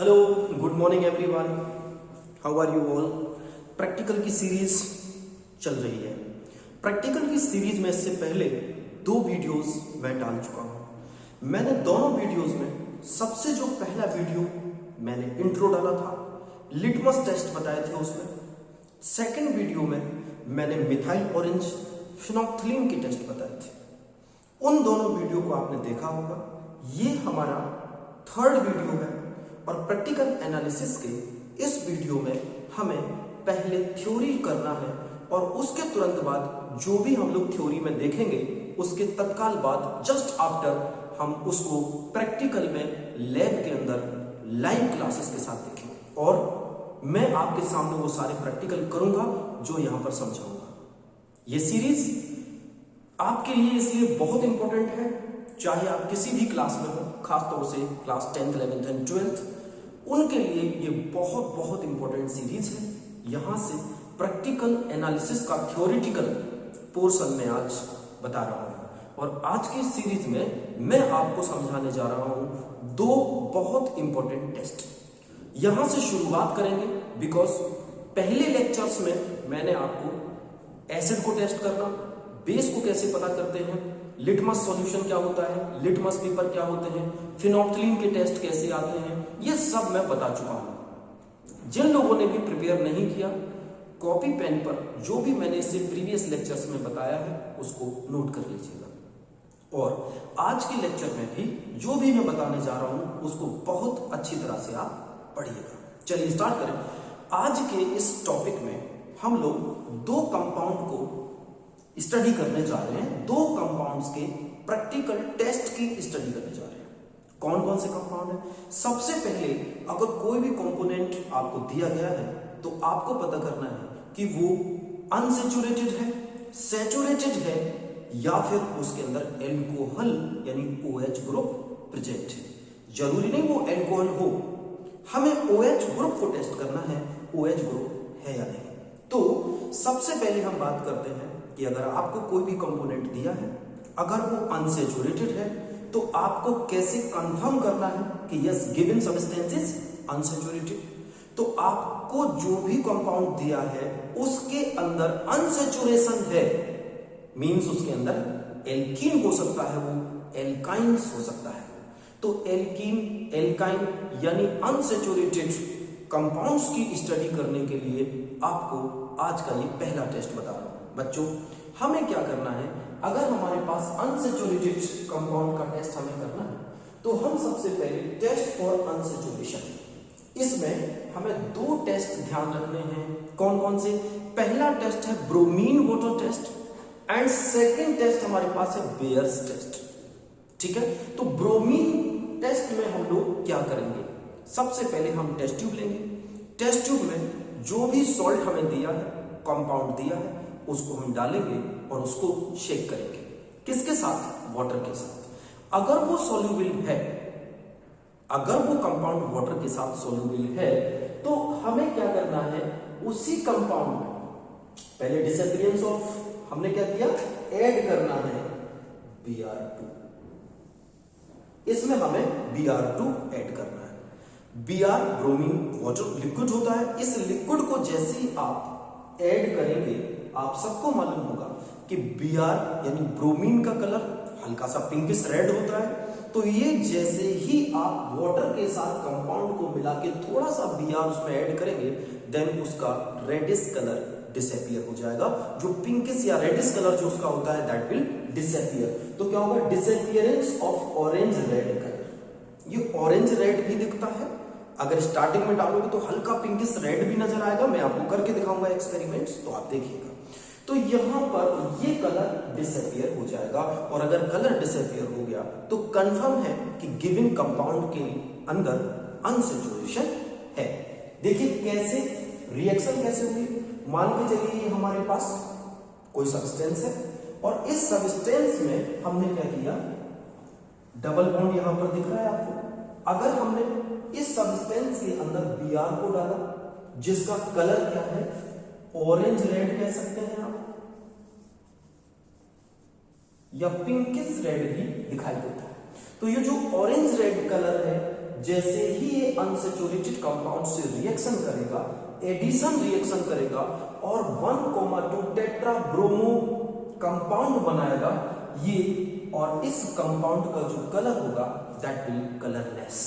Hello, good morning everyone. How are you all. Practical की series चल रही है। प्रैक्टिकल की सीरीज में इससे पहले 2 वीडियोस मैं डाल चुका हूं। मैंने दोनों वीडियोस में सबसे जो पहला वीडियो मैंने इंट्रो डाला था, लिटमस टेस्ट बताए थे उसमें। सेकंड वीडियो में मैंने मिथाइल ऑरेंज फिनोक्थिलीन के टेस्ट बताए थे। उन दोनों वीडियो को आपने देखा होगा। ये हमारा थर्ड वीडियो है और प्रैक्टिकल एनालिसिस के इस वीडियो में हमें पहले थ्योरी करना है और उसके तुरंत बाद जो भी हम लोग थ्योरी में देखेंगे उसके तत्काल बाद जस्ट आफ्टर हम उसको प्रैक्टिकल में लैब के अंदर लाइव क्लासेस के साथ देखेंगे और मैं आपके सामने वो सारे प्रैक्टिकल करूंगा जो यहां पर समझाऊंगा। ये सीरीज आपके लिए इसलिए बहुत इंपॉर्टेंट है, चाहे आप किसी भी क्लास में हो, खासतौर से class 10th, 11th and 12th, उनके लिए ये बहुत बहुत इंपॉर्टेंट सीरीज है। यहां से प्रैक्टिकल एनालिसिस का थ्योरेटिकल पोर्शन में आज बता रहा हूं और आज की सीरीज में मैं आपको समझाने जा रहा हूं 2 बहुत इंपॉर्टेंट टेस्ट। यहां से शुरुआत करेंगे बिकॉज पहले लेक्चर्स में मैंने आपको एसिड को टेस्ट करना, बेस को कैसे पता करते हैं, लिटमस सॉल्यूशन क्या होता है, लिटमस पेपर क्या होते हैं, फिनोक्थिलीन के टेस्ट कैसे आते हैं, ये सब मैं बता चुका हूं। जिन लोगों ने भी प्रिपेयर नहीं किया, कॉपी पेन पर जो भी मैंने इससे प्रीवियस लेक्चर्स में बताया है उसको नोट कर लीजिएगा और आज के लेक्चर में भी जो भी मैं बताने जा रहा हूं उसको बहुत अच्छी तरह से आप पढ़िएगा। चलिए स्टार्ट करें। आज के इस टॉपिक में हम लोग 2 कंपाउंड को स्टडी करने जा रहे हैं। 2 कंपाउंड्स के प्रैक्टिकल टेस्ट की स्टडी करने जा रहे हैं। कौन कौन से कंपाउंड है? सबसे पहले अगर कोई भी कंपोनेंट आपको दिया गया है तो आपको पता करना है कि वो अनसैचुरेटेड है, सैचुरेटेड है या फिर उसके अंदर एल्कोहल यानी OH ग्रुप प्रेजेंट है। जरूरी नहीं वो एल्कोहल हो, हमें OH ग्रुप को टेस्ट करना है, OH ग्रुप है या नहीं। तो सबसे पहले हम बात करते हैं कि अगर आपको कोई भी कंपोनेंट दिया है, अगर वो अनसैचुरेटेड है तो आपको कैसे कंफर्म करना है कि yes given substance is unsaturated. तो आपको जो भी कंपाउंड दिया है उसके अंदर अनसैचुरेशन है, मींस उसके अंदर एल्कीन हो सकता है, वो एल्काइंस हो सकता है। तो एल्कीन, एल्काइन यानी अनसैचुरेटेड कंपाउंड्स की स्टडी करने के लिए आपको आज का ये पहला टेस्ट बता रहा हूं। बच्चों, हमें क्या करना है, अगर हमारे पास अनसैचुरेटेड कंपाउंड का टेस्ट हमें करना है तो हम सबसे पहले टेस्ट फॉर अनसैचुरेशन, इसमें हमें 2 टेस्ट ध्यान रखने हैं। कौन कौन से? पहला टेस्ट है bromine water test and second test हमारे पास है बेयर्स टेस्ट। ठीक है, तो ब्रोमीन टेस्ट में हम लोग क्या करेंगे? सबसे पहले हम टेस्ट ट्यूब लेंगे। टेस्ट ट्यूब में जो भी सॉल्ट हमें दिया है, कंपाउंड दिया है, उसको हम डालेंगे और उसको शेक करेंगे। किसके साथ? वाटर के साथ। अगर वो सॉल्युबल है, अगर वो कंपाउंड वाटर के साथ सॉल्युबल है तो हमें क्या करना है, उसी कंपाउंड में पहले डिसअपियरेंस ऑफ हमने क्या किया, ऐड करना है Br2। इसमें हमें Br2 ऐड करना है। Br ब्रोमीन वाटर लिक्विड होता है। इस लिक्विड को जैसे ही आप ऐड करेंगे, आप सबको मालूम होगा कि Br यानी ब्रोमीन का कलर हल्का सा पिंकिश रेड होता है। तो ये जैसे ही आप वाटर के साथ कंपाउंड को मिला के थोड़ा सा Br उसमें ऐड करेंगे, देन उसका रेडिश कलर डिसअपियर हो जाएगा। जो पिंकिश या रेडिश कलर जो उसका होता है दैट विल डिसअपियर। तो क्या होगा? Disappearance of orange red colour. ये ऑरेंज रेड भी दिखता है, अगर स्टार्टिंग में डालोगे तो हल्का पिंकिश रेड भी नजर आएगा। मैं आपको करके दिखाऊंगा एक्सपेरिमेंट्स, तो आप देखिएगा। तो यहां पर ये कलर डिसअपियर हो जाएगा और अगर कलर डिसअपियर हो गया तो कंफर्म है कि गिवन कंपाउंड के अंदर अनसैचुरेशन है। देखिए कैसे रिएक्शन कैसे हुई। मान के चलिए हमारे पास कोई सब्सटेंस है और इस सब्सटेंस में हमने क्या किया, डबल बॉन्ड यहां पर दिख रहा है आपको। अगर हमने इस सब्सटेंस के अंदर Br को डाला जिसका कलर क्या है, ऑरेंज रेड कह सकते हैं आप, या पिंकिश रेड भी दिखाई देता है। तो ये जो ऑरेंज रेड कलर है जैसे ही ये अनसैचुरेटेड कंपाउंड से रिएक्शन करेगा, एडिशन रिएक्शन करेगा और 1,2 टेट्रा ब्रोमो कंपाउंड बनाएगा ये, और इस कंपाउंड का जो कलर होगा दैट विल कलरलेस।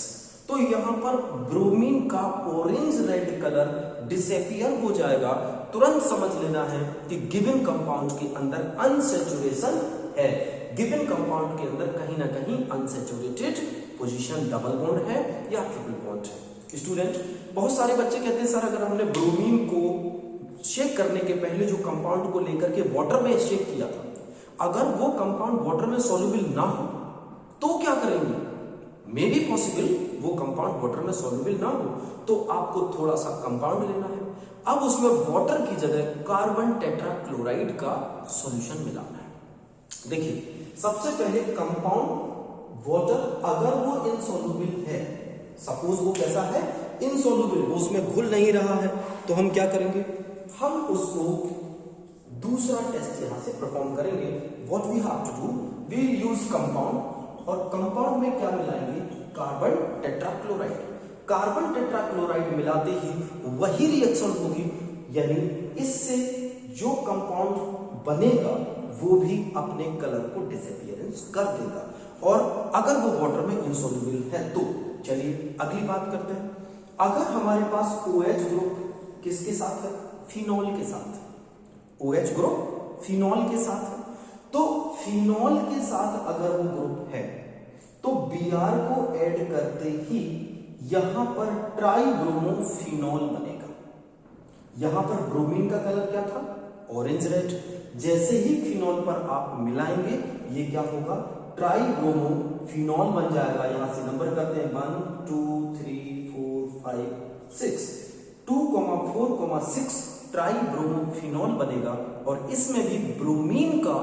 तो यहां पर ब्रोमीन का ऑरेंज रेड कलर डिसअपियर हो जाएगा। तुरंत समझ लेना है कि गिवन कंपाउंड के अंदर अनसैचुरेशन है, गिवन कंपाउंड के अंदर कहीं ना कहीं अनसैचुरेटेड पोजीशन डबल बॉन्ड है या ट्रिपल बॉन्ड है। स्टूडेंट, बहुत सारे बच्चे कहते हैं सर अगर हमने ब्रोमीन को शेक करने के पहले जो कंपाउंड को लेकर के वाटर में शेक किया था, अगर वो कंपाउंड वाटर में सॉल्युबल ना हो तो क्या करेंगे? मे बी पॉसिबल वो कंपाउंड वाटर में सॉल्युबल ना हो तो आपको थोड़ा सा कंपाउंड लेना है, अब उसमें वाटर की जगह कार्बन टेट्राक्लोराइड का सॉल्यूशन मिलाना है। देखिए, सबसे पहले कंपाउंड वाटर अगर वो इनसॉल्युबल है, सपोज वो कैसा है, इनसॉल्युबल, वो उसमें घुल नहीं रहा है, तो हम क्या करेंगे, हम उसको दूसरा टेस्ट यहां से परफॉर्म करेंगे। What we have to do, we use compound, और कंपाउंड में क्या मिलाएंगे, कार्बन टेट्राक्लोराइड। कार्बन टेट्राक्लोराइड मिलाते ही वही रिएक्शन होगी, यानी इससे जो कंपाउंड बनेगा वो भी अपने कलर को डिसअपियरेंस कर देगा, और अगर वो वाटर में इनसॉल्युबल है तो चलिए अगली बात करते हैं। अगर हमारे पास OH ग्रुप किसके साथ है, फिनॉल के साथ, OH ग्रुप फिनॉल के साथ है, तो फिनॉल के साथ अगर वो ग्रुप है तो Br को ऐड करते ही यहां पर ट्राइब्रोमोफिनॉल बनेगा। यहां पर ब्रोमीन का कलर क्या था, ऑरेंज रेड, जैसे ही फिनॉल पर आप मिलाएंगे ये क्या होगा, ट्राइब्रोमोफिनॉल बन जाएगा। यहां से नंबर करते हैं 1 2 3 4 5 6, 2,4,6 ट्राइब्रोमोफिनॉल बनेगा, और इसमें भी ब्रोमीन का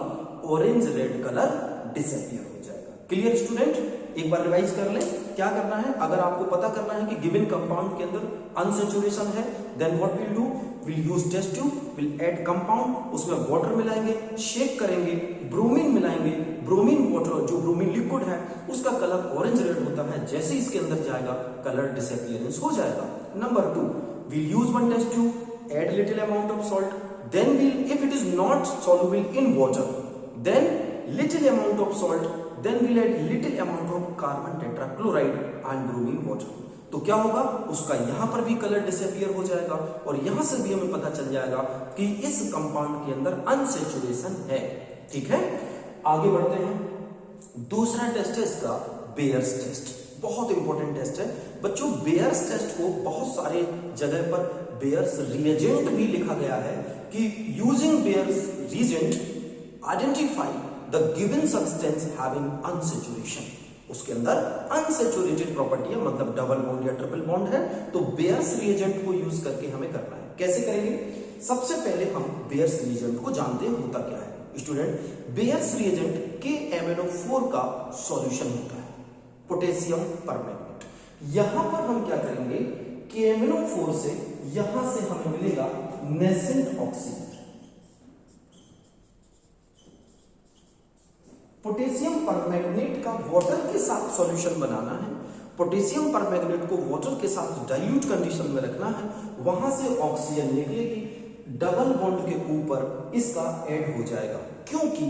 ऑरेंज रेड कलर डिसअपियर हो जाएगा। क्लियर स्टूडेंट, एक बार रिवाइज कर लें क्या करना है। अगर आपको पता करना है कि गिवन कंपाउंड के अंदर अनसैचुरेशन है, then what will do, will use test tube, will add compound, उसमें वाटर मिलाएंगे, शेक करेंगे, ब्रोमीन मिलाएंगे, ब्रोमीन वाटर जो ब्रोमीन लिक्विड है उसका कलर ऑरेंज रेड होता है, जैसे इसके अंदर जाएगा कलर डिसअपियरेंस हो जाएगा। Number 2, will use one test tube, add little amount of salt, then if it is not soluble in water, then little amount of salt, then we'll add little amount of carbon tetrachloride and bromine water। तो क्या होगा, उसका यहां पर भी colour disappear हो जाएगा, और यहां से भी हमें पता चल जाएगा कि इस कंपाउंड के अंदर अनसैचुरेशन है। ठीक है, आगे बढ़ते हैं। दूसरा टेस्ट है इसका बेयर्स टेस्ट, बहुत इंपॉर्टेंट टेस्ट है बच्चों। बेयर्स टेस्ट को बहुत सारे जगह पर बेयर्स रिएजेंट भी लिखा गया है कि using bears reagent identify the given substance having unsaturation. उसके अंदर अनसैचुरेटेड प्रॉपर्टी है, मतलब डबल बॉन्ड या ट्रिपल बॉन्ड है, तो बेयर्स रिएजेंट को यूज करके हमें करना है। कैसे करेंगे, सबसे पहले हम बेयर्स रिएजेंट को जानते हैं होता क्या है। स्टूडेंट, बेयर्स रिएजेंट KMnO4 का सॉल्यूशन होता है, पोटेशियम परमैंगनेट। यहां पर हम क्या करेंगे, KMnO4 से यहां से हमें मिलेगा नेसेंट ऑक्सीजन। पोटेशियम परमैंगनेट का वाटर के साथ सॉल्यूशन बनाना है, पोटेशियम परमैंगनेट को वाटर के साथ डाइल्यूट कंडीशन में रखना है, वहां से ऑक्सीजन निकलेगी, डबल बॉन्ड के ऊपर इसका ऐड हो जाएगा। क्योंकि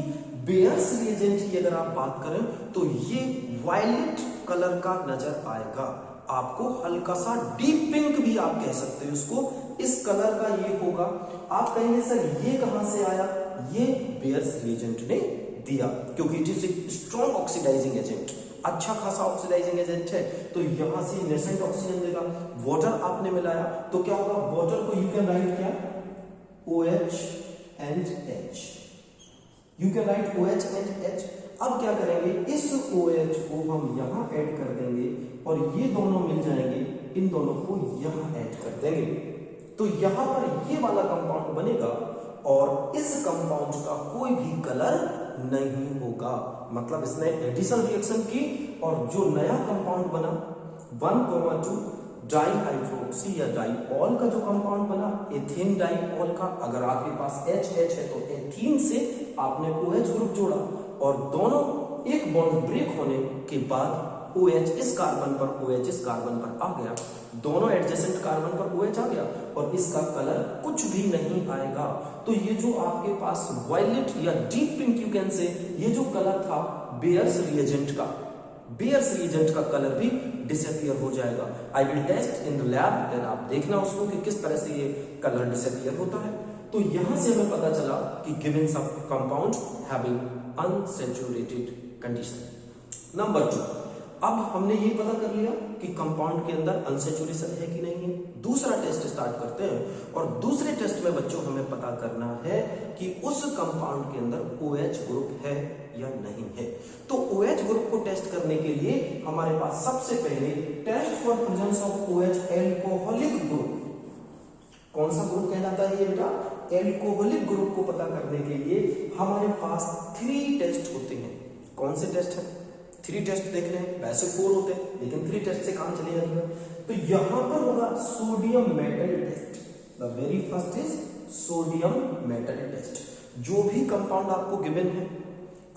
बेयर्स रिएजेंट की अगर आप बात करें तो ये वायलेट कलर का नजर आएगा आपको, हल्का सा डीप पिंक भी आप कह सकते हैं उसको, इस कलर का ये होगा। आप कहेंगे सर ये कहां से आया, ये बेयर्स रिएजेंट ने दिया, क्योंकि it is a strong oxidising agent, अच्छा खासा ऑक्सीडाइजिंग एजेंट है, तो यहां से नेसेंट ऑक्सीजन देगा। वाटर आपने मिलाया तो क्या होगा, वाटर को यू कैन राइट क्या, OH and H, you can write OH and H। अब क्या करेंगे, इस OH को हम यहां ऐड कर देंगे और ये दोनों मिल जाएंगे, इन दोनों को यहां ऐड कर देंगे, तो यहां पर ये वाला कंपाउंड बनेगा और इस कंपाउंड का कोई भी कलर नहीं होगा। मतलब इसने एडिशन रिएक्शन की और जो नया कंपाउंड बना 1,2 डाइहाइड्रोक्सी या डाइऑल का जो कंपाउंड बना, एथेन डाइऑल का, अगर आपके पास HH है तो एथीन से आपने OH ग्रुप जोड़ा और दोनों एक बॉन्ड ब्रेक होने के बाद OH इस कार्बन पर, OH इस कार्बन पर आ गया, दोनों एडजेसेंट कार्बन पर OH आ गया और इसका कलर कुछ भी नहीं आएगा। तो ये जो आपके पास वायलेट या deep pink you can say, ये जो कलर था बेयर्स रिएजेंट का कलर भी डिसअपियर हो जाएगा। I will test in the lab, then आप देखना उसको कि किस तरह से ये कलर डिसअपियर होता है। तो यहां से हमें पता चला कि गिवन सब compound having unsaturated condition. Number 2, अब हमने ये पता कर लिया कि कंपाउंड के अंदर अनसैचुरेशन है कि नहीं है। दूसरा टेस्ट स्टार्ट करते हैं और दूसरे टेस्ट में बच्चों हमें पता करना है कि उस कंपाउंड के अंदर OH ग्रुप है या नहीं है। तो OH ग्रुप को टेस्ट करने के लिए हमारे पास सबसे पहले test for presence of OH alcoholic group, कौन सा ग्रुप कहलाता है ये बेटा, एल्कोहलिक ग्रुप को पता करने के लिए हमारे पास 3 टेस्ट होते हैं। कौन से टेस्ट है? 3 टेस्ट देख रहे हैं, वैसे 4 होते हैं लेकिन 3 टेस्ट से काम चलेगा। तो यहां पर होगा sodium metal test. The very first is sodium metal test. जो भी कंपाउंड आपको गिवन है,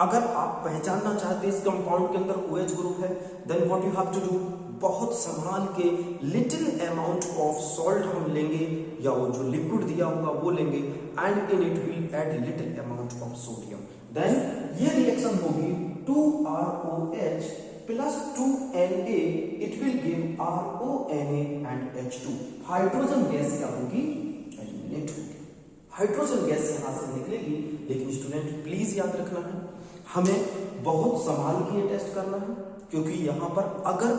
अगर आप पहचानना चाहते हैं इस कंपाउंड के अंदर OH ग्रुप है, then what you have to do, बहुत संभाल के लिटिल अमाउंट ऑफ सॉल्ट हम लेंगे या वो जो लिक्विड दिया होगा वो लेंगे and in it will add little amount of sodium. Then ये रिएक्शन होगी 2ROH plus 2Na, it will give RONA and H2। Hydrogen gas क्या होगी? एलिमिनेट होगी। हाइड्रोजन गैस यहां से निकलेगी, लेकिन स्टूडेंट प्लीज याद रखना है, हमें बहुत संभाल के ये टेस्ट करना है, क्योंकि यहां पर अगर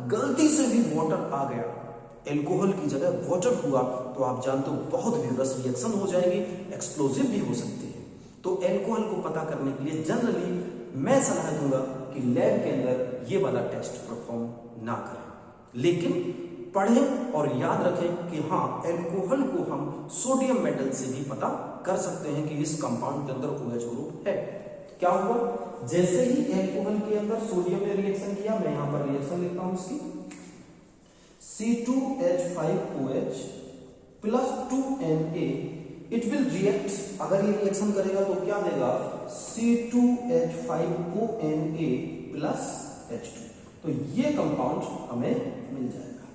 गलती से भी वाटर आ गया, एल्कोहल की जगह वाटर हुआ, तो आप जानते हो बहुत विगरस रिएक्शन हो जाएगी, एक्सप्लोजिव भी हो सकती है। तो एल्कोहल को पता करने के लिए जनरली मैं सलाह दूंगा कि लैब के अंदर ये वाला टेस्ट परफॉर्म ना करें, लेकिन पढ़ें और याद रखें कि हाँ, एल्कोहल को हम सोडियम मेटल से भी पता कर सकते हैं कि इस कंपाउंड के अंदर OH ग्रुप है। क्या हुआ, जैसे ही एल्कोहल के अंदर सोडियम ने रिएक्शन किया, मैं यहां पर रिएक्शन लिखता हूं उसकी, C2H5OH plus 2Na, it will react, अगर ये रिएक्शन करेगा तो क्या देगा, C2H5ONa plus H2। तो ये कंपाउंड हमें मिल जाएगा।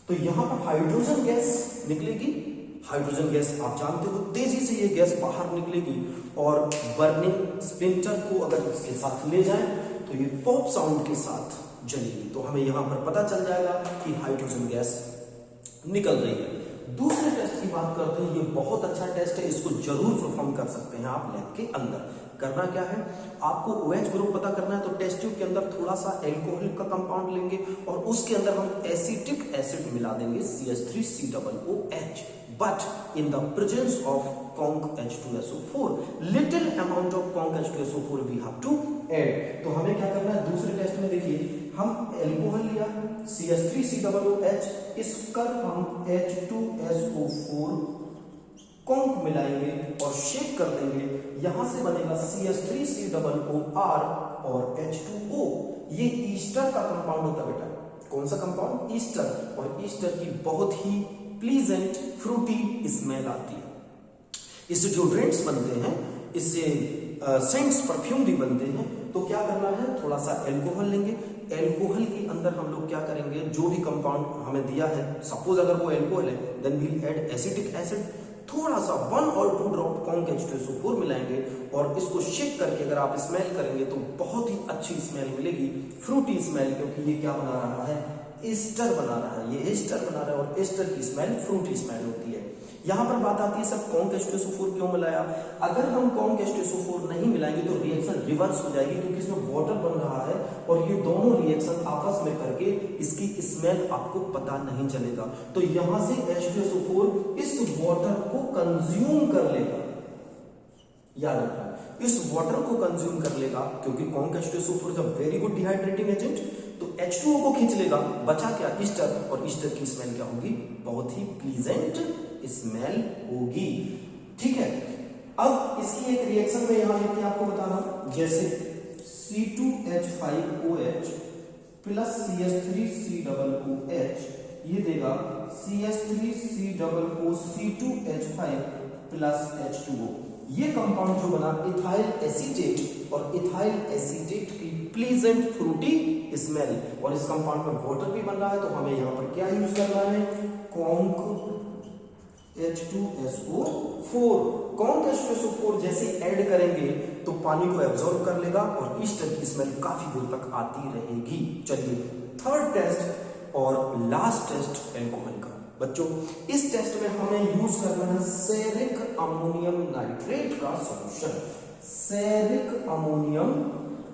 तो यहां पर हाइड्रोजन गैस निकलेगी। हाइड्रोजन गैस आप जानते हो तेजी से ये गैस बाहर निकलेगी और बर्निंग स्प्लिंटर को अगर इसके साथ ले जाए तो ये पॉप साउंड के साथ जलेगी। तो हमें यहां पर पता चल जाएगा कि हाइड्रोजन गैस निकल रही है। दूसरे टेस्ट की बात करते हैं, ये बहुत अच्छा टेस्ट है, इसको जरूर परफॉर्म कर सकते हैं आप लैब के अंदर। करना क्या है, आपको OH ग्रुप पता करना है, तो टेस्ट ट्यूब के अंदर थोड़ा सा एल्कोहल का कंपाउंड लेंगे और उसके अंदर हम एसिटिक एसिड मिला देंगे CH3COOH, but in the presence of conc H2SO4, little amount of conc H2SO4 we have to add. तो हमें क्या करना है, दूसरे टेस्ट में देखिए, हम एल्कोहल लिया CH3COOH, इस पर हम H2SO4 कॉन्क मिलाएंगे और शेक कर देंगे, यहां से बनेगा CH3COOR और H2O। ये ईस्टर का कंपाउंड होता है बेटा। कौन सा कंपाउंड? ईस्टर। और ईस्टर की बहुत ही प्लीजेंट फ्रूटी स्मेल आती है। इससे जो ड्रिंक्स बनते हैं, इससे सेंट्स परफ्यूम भी बनते हैं। तो क्या करना है, थोड़ा सा एल्कोहल लेंगे, एल्कोहल के अंदर हम लोग क्या करेंगे, जो भी कंपाउंड हमें दिया है, सपोज अगर वो एल्कोहल है, then we'll add acetic acid, थोड़ा सा 1 और 2 ड्रॉप conc H2SO4 मिलाएंगे और इसको शेक करके अगर आप स्मेल करेंगे तो बहुत ही अच्छी स्मेल मिलेगी, फ्रूटी स्मेल, क्योंकि ये क्या बना रहा है, ईस्टर बना रहा है, ये ईस्टर बना रहा है और ईस्टर की स्मेल फ्रूटी स्मेल होती है। यहां पर बात आती है सर conc H2SO4 क्यों मिलाया? अगर हम conc H2SO4 नहीं मिलाएंगे तो रिएक्शन रिवर्स हो जाएगी, क्योंकि इसमें वाटर बन रहा है और ये दोनों रिएक्शन आपस में करके इसकी स्मेल आपको पता नहीं चलेगा। तो यहां से H2SO4 इस वाटर को कंज्यूम कर लेगा, याद रखना, इस वाटर को कंज्यूम कर लेगा, क्योंकि conc H2SO4 is a very good dehydrating agent. तो H2O को खींच लेगा, बचा क्या, ईस्टर, और ईस्टर की स्मेल क्या होगी, बहुत ही प्लीजेंट स्मेल होगी। ठीक है, अब इसकी एक रिएक्शन में यहां लिख के आपको बता रहा हूं, जैसे C2H5OH प्लस CH3COOH, ये देगा CH3COO C2H5 प्लस H2O। ये कंपाउंड जो बना इथाइल एसीटेट और इथाइल एसीटेट की प्लीजेंट फ्रूटी स्मेल, और इस कंपाउंड में वाटर भी बन रहा है, तो हमें यहाँ पर क्या यूज करना है, कॉन्क H2SO4। कॉन्क H2SO4 जैसे ऐड करेंगे तो पानी को एब्जॉर्ब कर लेगा और ईस्टर की स्मेल काफी दूर तक आती रहेगी। चलिए थर्ड टेस्ट और लास्ट टेस्ट एल्कोहल का। बच्चों इस टेस्ट में हमें यूज करना है सेरिक अमोनियम नाइट्रेट का सॉल्यूशन। सेरिक अमोनियम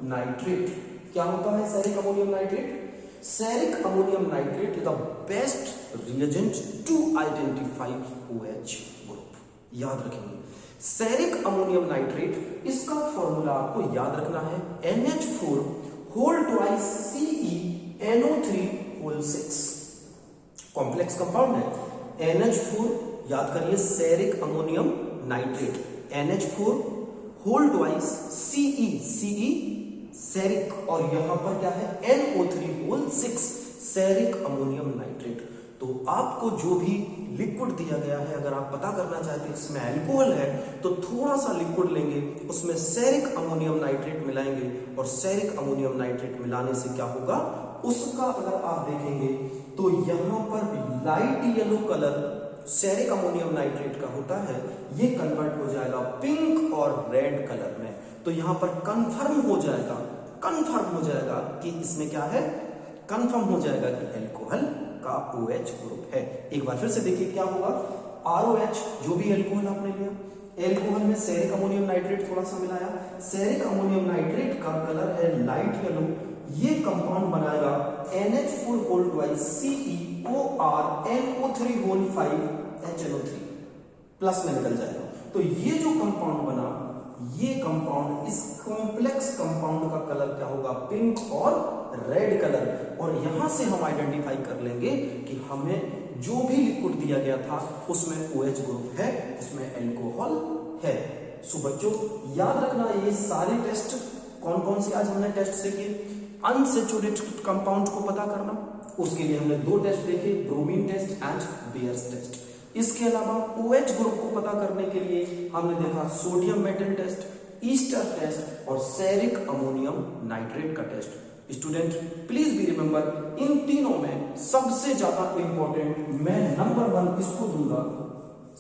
नाइट्रेट क्या होता है? Ceric ammonium nitrate, ceric ammonium nitrate is the best reagent to identify OH group. याद रखेंगे सेरिक अमोनियम नाइट्रेट, इसका फॉर्मूला आपको याद रखना है NH4 whole twice CeNO3 whole 6। Complex compound है NH4, याद करिए ceric ammonium nitrate NH4 whole twice CE ceric, और यहां पर क्या है NO3 whole 6 ceric ammonium nitrate. तो आपको जो भी लिक्विड दिया गया है, अगर आप पता करना चाहते हैं इसमें अल्कोहल है, तो थोड़ा सा लिक्विड लेंगे, उसमें सेरिक अमोनियम नाइट्रेट मिलाएंगे, और सेरिक अमोनियम नाइट्रेट मिलाने से क्या होगा, उसका अगर आप देखेंगे तो यहां पर light yellow colour ceric ammonium nitrate का होता है, ये कन्वर्ट हो जाएगा पिंक और रेड कलर में। तो यहां पर कंफर्म हो जाएगा कि इसमें क्या है, कंफर्म हो जाएगा कि अल्कोहल का OH ग्रुप है। एक बार फिर से देखिए क्या होगा, ROH जो भी अल्कोहल आपने लिया, अल्कोहल में सेरिक अमोनियम नाइट्रेट थोड़ा सा मिलाया, सेरिक अमोनियम नाइट्रेट का कलर है लाइट येलो, ये कंपाउंड बनाएगा NH4 whole twice CeOR NO3 whole 5 HNO3 plus में निकल जाएगा। तो ये जो कंपाउंड बना, ये कंपाउंड, इस कॉम्प्लेक्स कंपाउंड का कलर क्या होगा, पिंक और रेड कलर, और यहां से हम आइडेंटिफाई कर लेंगे कि हमें जो भी लिक्विड दिया गया था उसमें OH ग्रुप है, उसमें अल्कोहल है। सो बच्चों याद रखना, ये सारे टेस्ट कौन कौन से आज हमने टेस्ट से किए, अनसैचुरेटेड कंपाउंड को पता करना, उसके लिए हमने 2 टेस्ट देखे, bromine test and Baeyer's test. इसके अलावा OH ग्रुप को पता करने के लिए हमने देखा sodium metal test, ester test और सेरिक अमोनियम नाइट्रेट का test. Student please be remember, इन तीनों में सबसे ज्यादा इंपॉर्टेंट मैं नंबर 1 इसको दूंगा,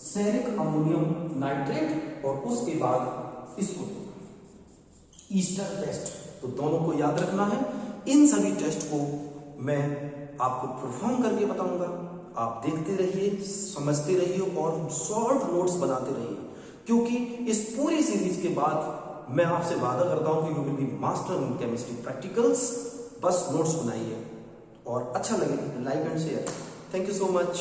सेरिक अमोनियम नाइट्रेट, और उसके बाद इसको दूंगा ईस्टर टेस्ट। तो दोनों को याद रखना है। इन सभी टेस्ट को मैं आपको परफॉर्म करके बताऊंगा, आप देखते रहिए, समझते रहिए और शॉर्ट नोट्स बनाते रहिए, क्योंकि इस पूरी सीरीज के बाद मैं आपसे वादा करता हूं कि you will be master in chemistry practicals. बस नोट्स बनाइए और अच्छा लगे like and share. Thank you so much.